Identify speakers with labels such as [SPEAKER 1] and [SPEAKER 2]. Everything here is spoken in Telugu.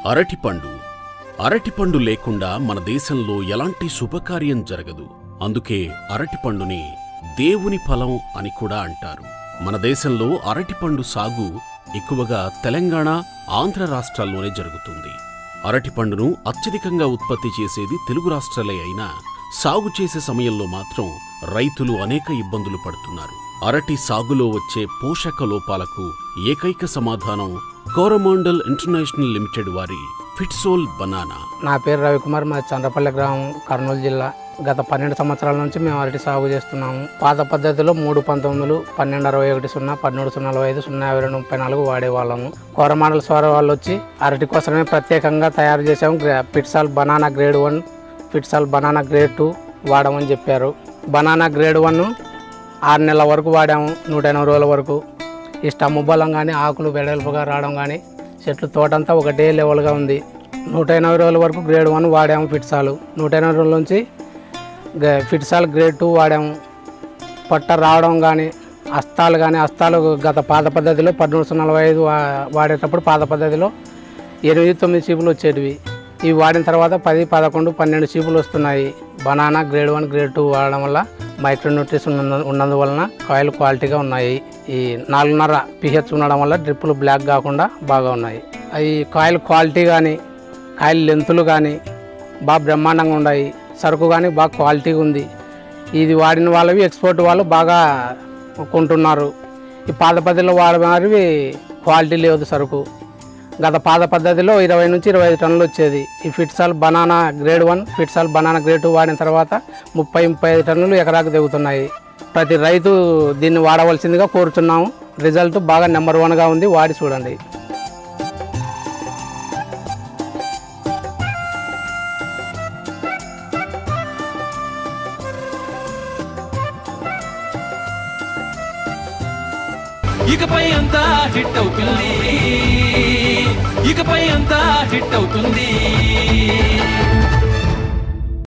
[SPEAKER 1] అరటిపండు. అరటిపండు లేకుండా మన దేశంలో ఎలాంటి శుభకార్యం జరగదు. అందుకే అరటిపండుని దేవుని ఫలం అని కూడా అంటారు. మన దేశంలో అరటిపండు సాగు ఎక్కువగా తెలంగాణ, ఆంధ్ర రాష్ట్రాల్లోనే జరుగుతుంది. అరటిపండును అత్యధికంగా ఉత్పత్తి చేసేది తెలుగు రాష్ట్రాలే అయినా సాగు చేసే సమయంలో మాత్రం రైతులు అనేక ఇబ్బందులు పడుతున్నారు. అరటి సాగులో వచ్చే పోషక లోపాలకు ఏకైక సమాధానం కోరమాండల్ ఇంటర్నేషనల్ లిమిటెడ్ వారి ఫిట్సోల్ బనానా.
[SPEAKER 2] నా పేరు రవికుమార్, మా చంద్రపల్లి గ్రామం, కర్నూలు జిల్లా. గత 12 సంవత్సరాల నుంచి మేము అరటి సాగు చేస్తున్నాము. పాత పద్ధతిలో 319, 1261, 1345, 05234 వాడేవాళ్ళము. కోరమాండల్ స్వార వాళ్ళు వచ్చి అరటి కోసమే ప్రత్యేకంగా తయారు చేసాము. ఫిట్సాల్ బనానా గ్రేడ్ 1, ఫిట్సాల్ బనానా గ్రేడ్ 2 వాడమని చెప్పారు. బనానా గ్రేడ్ 1 6 నెలల వరకు వాడాము, 180 రోజుల వరకు. ఈ స్టమ్ బలం కానీ, ఆకులు వెడల్పుగా రావడం కానీ, చెట్లు తోటంతా ఒకటే లెవెల్గా ఉంది. 180 రోజుల వరకు గ్రేడ్ 1 వాడాము ఫిట్సాలు. 180 రోజుల నుంచి ఫిట్సాల్ గ్రేడ్ 2 వాడాము. పట్ట రావడం కానీ, హస్తాలు గత పాత పద్ధతిలో 1345 వాడేటప్పుడు పాత పద్ధతిలో 8-9 చీపులు వచ్చేటివి. ఇవి వాడిన తర్వాత 10, 11, 12 చీపులు వస్తున్నాయి. బనానా గ్రేడ్ 1, గ్రేడ్ 2 వాడడం వల్ల మైక్రోన్యూట్రిషన్ ఉన్నందువలన కాయలు క్వాలిటీగా ఉన్నాయి. ఈ 4.5 pH ఉండడం వల్ల డ్రిప్పులు బ్లాక్ కాకుండా బాగా ఉన్నాయి. అవి కాయలు క్వాలిటీ కానీ, కాయలు లెంతులు కానీ బాగా బ్రహ్మాండంగా ఉన్నాయి. సరుకు కానీ బాగా క్వాలిటీగా ఉంది. ఇది వాడిన వాళ్ళవి ఎక్స్పోర్ట్ వాళ్ళు బాగా కొంటున్నారు. ఈ పాత పద్ధతిలో వాడినవి క్వాలిటీ లేదు సరుకు. గత పాత పద్ధతిలో 20 నుంచి 25 టన్నులు వచ్చేది. ఈ ఫిట్సాల్ బనానా గ్రేడ్ 1, ఫిట్సాల్ బనానా గ్రేడ్ 2 వాడిన తర్వాత 30-35 టన్నులు ఎకరాకు దిగుతున్నాయి. ప్రతి రైతు దీన్ని వాడవలసిందిగా కోరుతున్నాము. రిజల్ట్ బాగా నెంబర్ 1గా ఉంది. వాడి చూడండి.
[SPEAKER 3] ఇకపై అంతా హిట్ అవుతుంది, ఇకపై అంతా హిట్ అవుతుంది.